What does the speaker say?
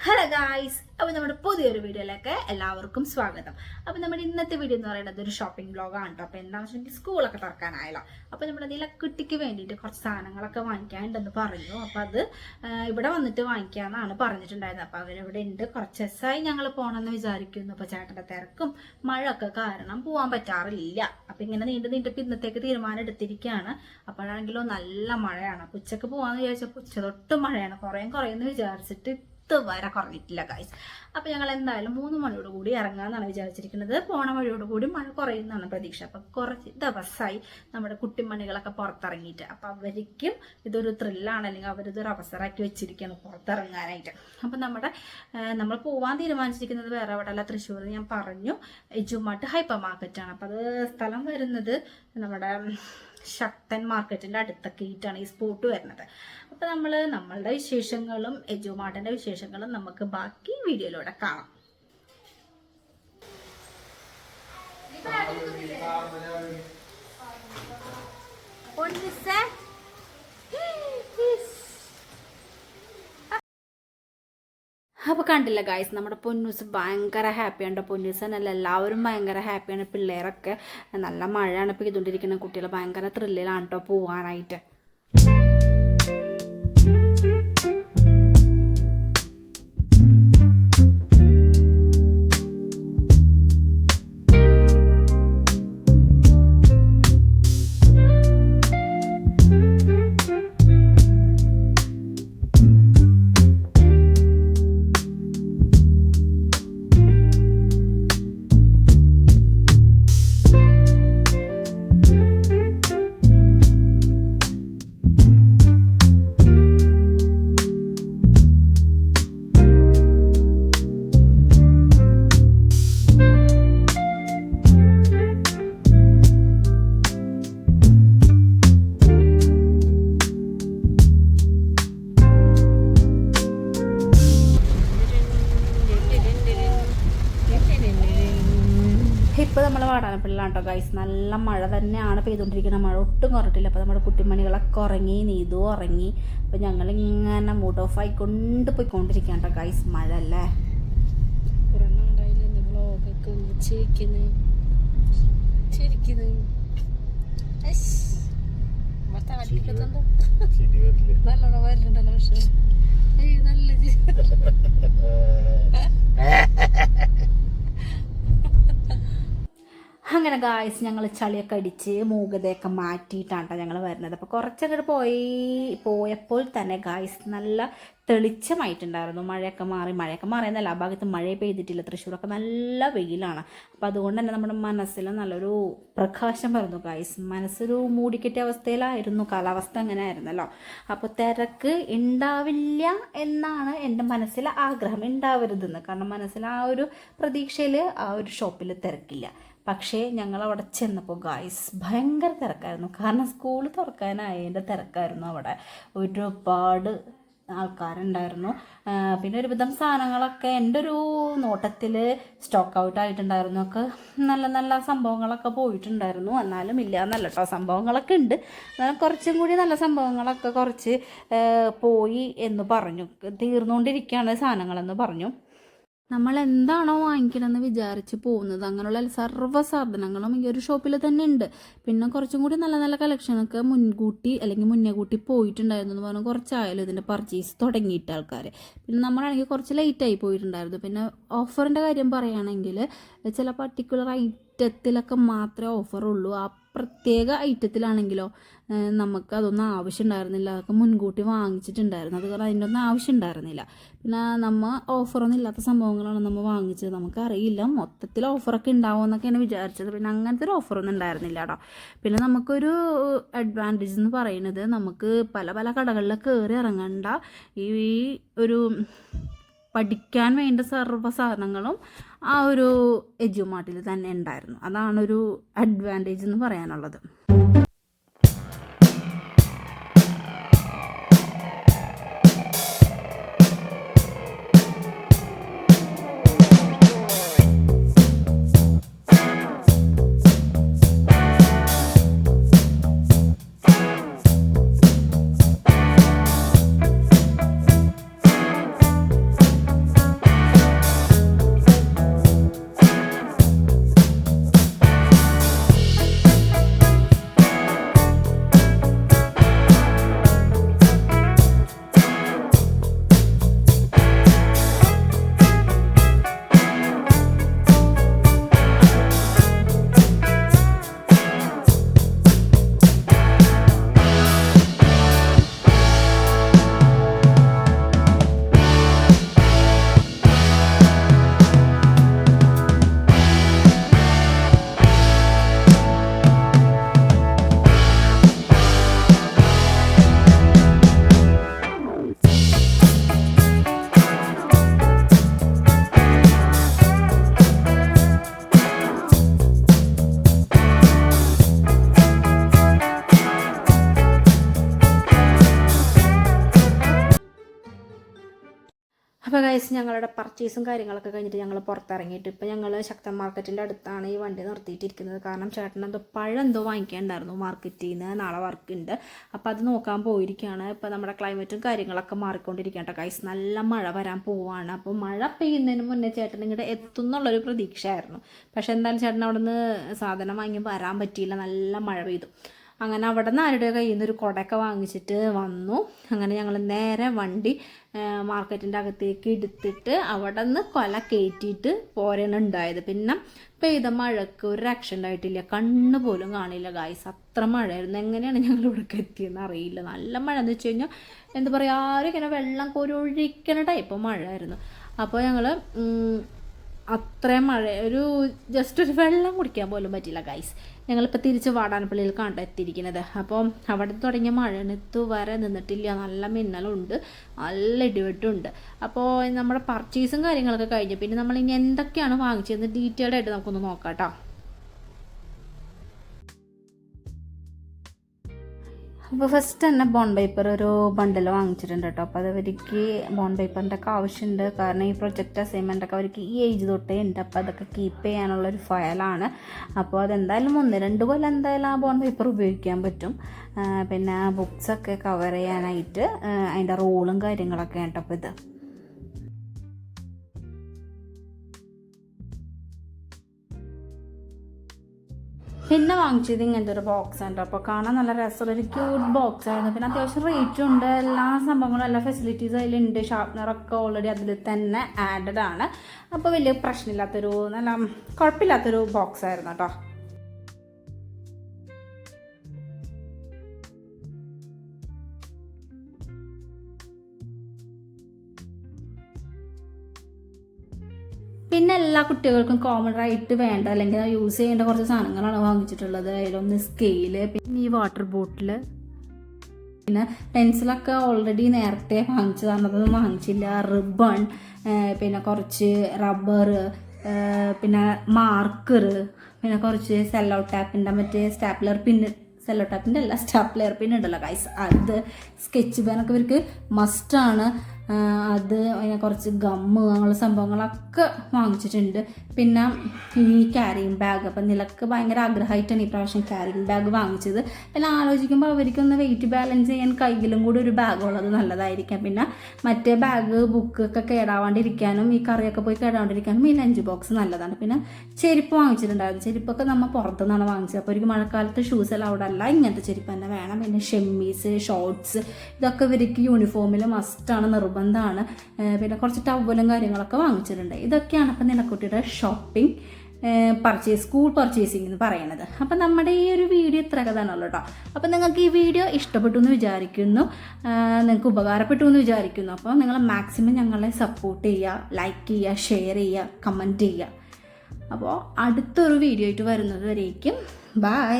Hello guys, അപ്പോൾ നമ്മുടെ പുതിയൊരു വീഡിയോയിലേക്ക് എല്ലാവർക്കും സ്വാഗതം. അപ്പോൾ നമ്മുടെ ഇന്നത്തെ വീഡിയോ എന്ന് പറയുന്നത് ഒരു ഷോപ്പിംഗ് വ്ളോഗാണ് കേട്ടോ. അപ്പോൾ എന്താണെന്ന് വെച്ചിട്ടുണ്ടെങ്കിൽ സ്കൂളൊക്കെ തുറക്കാനായല്ലോ. അപ്പോൾ നമ്മുടെ ഇതിലെ കുട്ടിക്ക് വേണ്ടിയിട്ട് കുറച്ച് സാധനങ്ങളൊക്കെ വാങ്ങിക്കാനുണ്ടെന്ന് പറഞ്ഞു. അപ്പോൾ അത് ഇവിടെ വന്നിട്ട് വാങ്ങിക്കാമെന്നാണ് പറഞ്ഞിട്ടുണ്ടായിരുന്നത്. അപ്പോൾ അവരിവിടെ ഉണ്ട്. കുറച്ച് ദിവസമായി ഞങ്ങൾ പോകണമെന്ന് വിചാരിക്കുന്നു. അപ്പോൾ ചേട്ടൻ്റെ തിരക്കും മഴയൊക്കെ കാരണം പോകാൻ പറ്റാറില്ല. അപ്പോൾ ഇങ്ങനെ നീണ്ടിപ്പോൾ ഇന്നത്തേക്ക് തീരുമാനം എടുത്തിരിക്കുകയാണ്. അപ്പോഴാണെങ്കിലോ നല്ല മഴയാണ്. അപ്പോൾ ഉച്ചക്ക് പോകാമെന്ന് വിചാരിച്ചപ്പോൾ ഉച്ച തൊട്ട് മഴയാണ്. കുറേയെന്ന് വിചാരിച്ചിട്ട് വരെ കുറഞ്ഞിട്ടില്ല ഗൈസ്. അപ്പോൾ ഞങ്ങൾ എന്തായാലും 3 മണിയോട് കൂടി ഇറങ്ങാമെന്നാണ് വിചാരിച്ചിരിക്കുന്നത്. പോണ വഴിയോട് കൂടി മഴ കുറയുന്നതാണ് പ്രതീക്ഷ. അപ്പം കുറച്ച് ദിവസമായി നമ്മുടെ കുട്ടിമണികളൊക്കെ പുറത്തിറങ്ങിയിട്ട്. അപ്പം അവർക്കും ഇതൊരു ത്രില്ലാണ്, അല്ലെങ്കിൽ അവരിതൊരു അവസരമാക്കി വെച്ചിരിക്കുകയാണ് പുറത്തിറങ്ങാനായിട്ട്. അപ്പം നമ്മൾ പോകാൻ തീരുമാനിച്ചിരിക്കുന്നത് വേറെ എവിടെയല്ല, തൃശ്ശൂർ ഞാൻ പറഞ്ഞു എജുമാർട്ട് ഹൈപ്പർ മാർക്കറ്റാണ്. അപ്പം അത് സ്ഥലം വരുന്നത് നമ്മുടെ ശക്തൻ മാർക്കറ്റിൻ്റെ അടുത്തൊക്കെ ആയിട്ടാണ് ഈ സ്പോട്ട് വരുന്നത്. അപ്പോൾ നമ്മളുടെ വിശേഷങ്ങളും എജുമാർട്ടിൻ്റെ വിശേഷങ്ങളും നമുക്ക് ബാക്കി വീഡിയോയിലൂടെ കാണാം. അപ്പോൾ കണ്ടില്ല ഗായ്സ്, നമ്മുടെ പൊന്നൂസ് ഭയങ്കര ഹാപ്പിയാണ്. പൊന്നൂസ് എന്നല്ല, എല്ലാവരും ഭയങ്കര ഹാപ്പിയാണ്. പിള്ളേരൊക്കെ നല്ല മഴയാണ് പെയ്തുകൊണ്ടിരിക്കുന്ന, കുട്ടികൾ ഭയങ്കര ത്രില്ലിലാണ് കേട്ടോ പോകാനായിട്ട്. ഇപ്പോൾ നമ്മൾ വാടാനപ്പള്ളിലാണ് കേട്ടോ ഗൈസ്. നല്ല മഴ തന്നെയാണ് പെയ്തുകൊണ്ടിരിക്കുന്നത്. മഴ ഒട്ടും കുറഞ്ഞിട്ടില്ല. അപ്പോൾ നമ്മുടെ കുട്ടിമണികളൊക്കെ ഉറങ്ങി, നീതു ഉറങ്ങി. അപ്പോൾ ഞങ്ങളിങ്ങനെ മൂഡ് ഓഫ് ആയിക്കൊണ്ട് പോയിക്കൊണ്ടിരിക്കുകയാണ് കേട്ടോ ഗൈസ്. മഴ അല്ലേ, കുറേ നാടായില്ലേ വ്ളോഗൊക്കെ നല്ലോണം വരുന്നുണ്ടല്ലോ. പക്ഷേ നല്ല അങ്ങനെ ഗായ്സ്, ഞങ്ങൾ ചളിയൊക്കെ അടിച്ച് മൂകതയൊക്കെ മാറ്റിയിട്ടാണ് ഞങ്ങൾ വരുന്നത്. അപ്പോൾ കുറച്ചങ്ങോട്ട് പോയപ്പോൾ തന്നെ ഗായ്സ് നല്ല തെളിച്ചമായിട്ടുണ്ടായിരുന്നു. മഴയൊക്കെ മാറിയെന്നല്ല, ആ ഭാഗത്ത് മഴ പെയ്തിട്ടില്ല. തൃശ്ശൂരൊക്കെ നല്ല വെയിലാണ്. അപ്പോൾ അതുകൊണ്ട് തന്നെ നമ്മുടെ മനസ്സിൽ നല്ലൊരു പ്രകാശം വരുന്നു ഗായ്സ്. മനസ്സൊരു മൂടിക്കെട്ടിയ അവസ്ഥയിലായിരുന്നു, കാലാവസ്ഥ അങ്ങനെ ആയിരുന്നല്ലോ. അപ്പോൾ തിരക്ക് ഉണ്ടാവില്ല എന്നാണ് എൻ്റെ മനസ്സിലെ ആഗ്രഹം, ഉണ്ടാവരുതെന്ന്. കാരണം മനസ്സിൽ ആ ഒരു പ്രതീക്ഷയിൽ ആ ഒരു ഷോപ്പിൽ തിരക്കില്ല. പക്ഷേ ഞങ്ങളവിടെ ചെന്നപ്പോൾ ഗായ്സ് ഭയങ്കര തിരക്കായിരുന്നു. കാരണം സ്കൂൾ തുറക്കാനായതിൻ്റെ തിരക്കായിരുന്നു. അവിടെ ഒരുപാട് ആൾക്കാരുണ്ടായിരുന്നു. പിന്നെ ഒരുവിധം സാധനങ്ങളൊക്കെ എൻ്റെ ഒരു നോട്ടത്തിൽ സ്റ്റോക്ക് ഔട്ട് ആയിട്ടുണ്ടായിരുന്നു. ഒക്കെ നല്ല നല്ല സംഭവങ്ങളൊക്കെ പോയിട്ടുണ്ടായിരുന്നു. എന്നാലും ഇല്ല എന്നല്ല കേട്ടോ, സംഭവങ്ങളൊക്കെ ഉണ്ട്. എന്നാലും കുറച്ചും കൂടി നല്ല സംഭവങ്ങളൊക്കെ കുറച്ച് പോയി എന്ന് പറഞ്ഞു. തീർന്നുകൊണ്ടിരിക്കുകയാണ് സാധനങ്ങളെന്ന് പറഞ്ഞു. നമ്മൾ എന്താണോ വാങ്ങിക്കണമെന്ന് വിചാരിച്ച് പോകുന്നത്, അങ്ങനെയുള്ള സർവ്വ സാധനങ്ങളും ഈ ഒരു ഷോപ്പിൽ തന്നെ ഉണ്ട്. പിന്നെ കുറച്ചും കൂടി നല്ല നല്ല കളക്ഷനൊക്കെ മുന്നേ കൂട്ടി പോയിട്ടുണ്ടായിരുന്നു എന്ന് പറഞ്ഞാൽ കുറച്ചായാലും ഇതിൻ്റെ പർച്ചേസ് തുടങ്ങിയിട്ട് ആൾക്കാർ. പിന്നെ നമ്മളാണെങ്കിൽ കുറച്ച് ലേറ്റായി പോയിട്ടുണ്ടായിരുന്നു. പിന്നെ ഓഫറിൻ്റെ കാര്യം പറയുകയാണെങ്കിൽ ചില പർട്ടിക്കുലർ ഐറ്റത്തിലൊക്കെ മാത്രമേ ഓഫറുള്ളൂ. ആ പ്രത്യേക ഐറ്റത്തിലാണെങ്കിലോ നമുക്ക് അതൊന്നും ആവശ്യമുണ്ടായിരുന്നില്ല. അതൊക്കെ മുൻകൂട്ടി വാങ്ങിച്ചിട്ടുണ്ടായിരുന്നു. അത് കാരണം അതിൻ്റെ ഒന്നും ആവശ്യമുണ്ടായിരുന്നില്ല. പിന്നെ ഓഫറൊന്നും ഇല്ലാത്ത സംഭവങ്ങളാണ് നമ്മൾ വാങ്ങിച്ചത്. നമുക്കറിയില്ല മൊത്തത്തിൽ ഓഫറൊക്കെ ഉണ്ടാവുമെന്നൊക്കെയാണ് വിചാരിച്ചത്. പിന്നെ അങ്ങനത്തെ ഒരു ഓഫറൊന്നും ഉണ്ടായിരുന്നില്ല കേട്ടോ. പിന്നെ നമുക്കൊരു അഡ്വാൻറ്റേജ് എന്ന് പറയുന്നത്, നമുക്ക് പല പല കടകളിൽ കയറി ഇറങ്ങണ്ട. ഈ ഒരു പഠിക്കാൻ വേണ്ട സർവ്വ സാധനങ്ങളും ആ ഒരു എജുമാർട്ടിൽ തന്നെ ഉണ്ടായിരുന്നു. അതാണൊരു അഡ്വാൻറ്റേജ് എന്ന് പറയാനുള്ളത്. ഗൈസ് ഞങ്ങളുടെ പർച്ചേസും കാര്യങ്ങളൊക്കെ കഴിഞ്ഞിട്ട് ഞങ്ങൾ പുറത്തിറങ്ങിയിട്ട് ഇപ്പോൾ ഞങ്ങൾ ശക്തൻ മാർക്കറ്റിൻ്റെ അടുത്താണ് ഈ വണ്ടി നിർത്തിയിട്ടിരിക്കുന്നത്. കാരണം ചേട്ടൻ എന്തോ പഴം എന്തോ വാങ്ങിക്കാനുണ്ടായിരുന്നു മാർക്കറ്റിൽ നിന്ന്, നാളെ വർക്കുണ്ട്. അപ്പോൾ അത് നോക്കാൻ പോയിരിക്കുകയാണ്. ഇപ്പോൾ നമ്മുടെ ക്ലൈമറ്റും കാര്യങ്ങളൊക്കെ മാറിക്കൊണ്ടിരിക്കുകയാണ് ഗൈസ്. നല്ല മഴ വരാൻ പോവുകയാണ്. അപ്പോൾ മഴ പെയ്യുന്നതിന് മുന്നേ ചേട്ടൻ ഇങ്ങോട്ട് എത്തുന്നുള്ളൊരു പ്രതീക്ഷയായിരുന്നു. പക്ഷേ എന്തായാലും ചേട്ടൻ അവിടെ നിന്ന് സാധനം വാങ്ങി വരാൻ പറ്റിയില്ല, നല്ല മഴ പെയ്തു. അങ്ങനെ അവിടെ നിന്ന് ആരുടെ കയ്യിൽ നിന്ന് ഒരു കുടയൊക്കെ വാങ്ങിച്ചിട്ട് വന്നു. അങ്ങനെ ഞങ്ങൾ നേരെ വണ്ടി മാർക്കറ്റിൻ്റെ അകത്തേക്ക് എടുത്തിട്ട് അവിടെ നിന്ന് കൊല കയറ്റിയിട്ട് പോരാണ് ഉണ്ടായത്. പിന്നെ പെയ്ത മഴക്ക് ഒരു രക്ഷ ഉണ്ടായിട്ടില്ല, കണ്ണ് പോലും കാണില്ല ഗായ്സ്, അത്ര മഴയായിരുന്നു. എങ്ങനെയാണ് ഞങ്ങൾ ഇവിടേക്ക് എത്തിയെന്ന് അറിയില്ല. നല്ല മഴ എന്ന് വെച്ച് കഴിഞ്ഞാൽ എന്താ പറയുക, ആരും ഇങ്ങനെ വെള്ളം കോരി ഒഴിക്കണ ടൈപ്പ് മഴയായിരുന്നു. അപ്പോൾ ഞങ്ങൾ അത്രയും മഴ, ജസ്റ്റ് ഒരു വെള്ളം കുടിക്കാൻ പോലും പറ്റില്ല ഗൈസ്. ഞങ്ങളിപ്പോൾ തിരിച്ച് വാടാനപ്പള്ളിയിൽ കണ്ടെത്തിയിരിക്കുന്നത്. അപ്പോൾ അവിടെ തുടങ്ങിയ മഴയാണ് ഇതുവരെ നിന്നിട്ടില്ല. നല്ല മിന്നലുണ്ട്, നല്ല ഇടിവെട്ടുണ്ട്. അപ്പോൾ നമ്മുടെ പർച്ചേസും കാര്യങ്ങളൊക്കെ കഴിഞ്ഞു. പിന്നെ നമ്മൾ ഇനി എന്തൊക്കെയാണ് വാങ്ങിച്ചതെന്ന് ഡീറ്റെയിൽഡ് ആയിട്ട് നമുക്കൊന്ന് നോക്കാം കേട്ടോ. അപ്പോൾ ഫസ്റ്റ് തന്നെ ബോൺ പേപ്പർ ഒരു ബണ്ടിൽ വാങ്ങിച്ചിട്ടുണ്ട് കേട്ടോ. അപ്പോൾ അത് അവർക്ക് ബോൺ പേപ്പറിൻ്റെ ഒക്കെ ആവശ്യമുണ്ട്. കാരണം ഈ പ്രൊജക്റ്റ് അസൈൻമെൻറ്റൊക്കെ അവർക്ക് ഈ ഏജ് തൊട്ടേ ഉണ്ട്. അപ്പോൾ അതൊക്കെ കീപ്പ് ചെയ്യാനുള്ളൊരു ഫയലാണ്. അപ്പോൾ അതെന്തായാലും 1-2 കൊല്ലം എന്തായാലും ആ ബോൺ പേപ്പർ ഉപയോഗിക്കാൻ പറ്റും. പിന്നെ ബുക്സൊക്കെ കവർ ചെയ്യാനായിട്ട് അതിൻ്റെ റോളും കാര്യങ്ങളൊക്കെ ഉണ്ട്. അപ്പോൾ ഇത് പിന്നെ വാങ്ങിച്ചത് ഇങ്ങനത്തെ ഒരു ബോക്സ് ഉണ്ട്. അപ്പോൾ കാണാൻ നല്ല രസമുള്ള ഒരു ക്യൂട്ട് ബോക്സ് ആയിരുന്നു. പിന്നെ അത്യാവശ്യം റേറ്റും ഉണ്ട്, എല്ലാ സംഭവങ്ങളും എല്ലാ ഫെസിലിറ്റീസ് അതിലുണ്ട്. ഷാർപ്നറൊക്കെ ഓൾറെഡി അതിൽ തന്നെ ആഡഡ് ആണ്. അപ്പോൾ വലിയ പ്രശ്നമില്ലാത്തൊരു നല്ല കുഴപ്പമില്ലാത്തൊരു ബോക്സ് ആയിരുന്നു കേട്ടോ. പിന്നെ എല്ലാ കുട്ടികൾക്കും കോമൺ ആയിട്ട് വേണ്ട അല്ലെങ്കിൽ യൂസ് ചെയ്യേണ്ട കുറച്ച് സാധനങ്ങളാണ് വാങ്ങിച്ചിട്ടുള്ളത്. അതിലൊന്ന് സ്കെയില്, പിന്നെ ഈ വാട്ടർ ബോട്ടിൽ, പിന്നെ പെൻസിലൊക്കെ ഓൾറെഡി നേരത്തെ വാങ്ങിച്ചതാണ്, അതൊന്നും വാങ്ങിച്ചില്ല. റിബൺ, പിന്നെ കുറച്ച് റബ്ബർ, പിന്നെ മാർക്കർ, പിന്നെ കുറച്ച് സെല്ലോ ടാപ്പിൻ്റെ മറ്റേ സ്റ്റാപ്ലർ പിന്ന്, സെല്ലോ ടാപ്പിൻ്റെ അല്ല സ്റ്റാപ്ലർ പിൻ ഉണ്ടല്ലോ ഗൈസ്, അത്. സ്കെച്ച് പെനൊക്കെ ഇവർക്ക് മസ്റ്റാണ്. അത്, അതിനെ കുറച്ച് ഗമ്മ് അങ്ങനെയുള്ള സംഭവങ്ങളൊക്കെ വാങ്ങിച്ചിട്ടുണ്ട്. പിന്നെ ഈ ക്യാരിങ് ബാഗ്, അപ്പം നിലക്ക് ഭയങ്കര ആഗ്രഹമായിട്ടാണ് ഈ പ്രാവശ്യം ക്യാരിങ് ബാഗ് വാങ്ങിച്ചത്. പിന്നെ ആലോചിക്കുമ്പോൾ അവർക്കൊന്ന് വെയിറ്റ് ബാലൻസ് ചെയ്യാൻ കയ്യിലും കൂടി ഒരു ബാഗ് ഉള്ളത് നല്ലതായിരിക്കാം. പിന്നെ മറ്റേ ബാഗ് ബുക്കൊക്കെ കേടാവാണ്ടിരിക്കാനും ഈ കറിയൊക്കെ പോയി കേടാവാണ്ടിരിക്കാനും ഈ ലഞ്ച് ബോക്സ് നല്ലതാണ്. പിന്നെ ചെരുപ്പ് വാങ്ങിച്ചിട്ടുണ്ടായിരുന്നു. ചെരുപ്പൊക്കെ നമ്മൾ പുറത്തുനിന്നാണ് വാങ്ങിച്ചത്. അപ്പോൾ ഒരു മഴക്കാലത്ത് ഷൂസ് എല്ലാം അവിടെ അല്ല, ഇങ്ങനത്തെ ചെരുപ്പ് തന്നെ വേണം. പിന്നെ ഷെമ്മീസ്, ഷോർട്സ്, ഇതൊക്കെ ഇവർക്ക് യൂണിഫോമിൽ മസ്റ്റാണ്, നിർബന്ധമാണ്. പിന്നെ കുറച്ച് ടവലും കാര്യങ്ങളൊക്കെ വാങ്ങിച്ചിട്ടുണ്ട്. ഇതൊക്കെയാണ് അപ്പം നിനക്കുട്ടിയുടെ ഷോപ്പിംഗ് സ്കൂൾ പർച്ചേസിംഗ് എന്ന് പറയുന്നത്. അപ്പം നമ്മുടെ ഈ ഒരു വീഡിയോ ഇത്രയൊക്കെ തന്നെയുള്ളൂ കേട്ടോ. അപ്പം നിങ്ങൾക്ക് ഈ വീഡിയോ ഇഷ്ടപ്പെട്ടു എന്ന് വിചാരിക്കുന്നു, നിങ്ങൾക്ക് ഉപകാരപ്പെട്ടു എന്ന് വിചാരിക്കുന്നു. അപ്പോൾ നിങ്ങൾ മാക്സിമം ഞങ്ങളെ സപ്പോർട്ട് ചെയ്യുക, ലൈക്ക് ചെയ്യുക, ഷെയർ ചെയ്യുക, കമൻറ്റ് ചെയ്യുക. അപ്പോൾ അടുത്തൊരു വീഡിയോ ആയിട്ട് വരുന്നത് വരേക്കും ബൈ.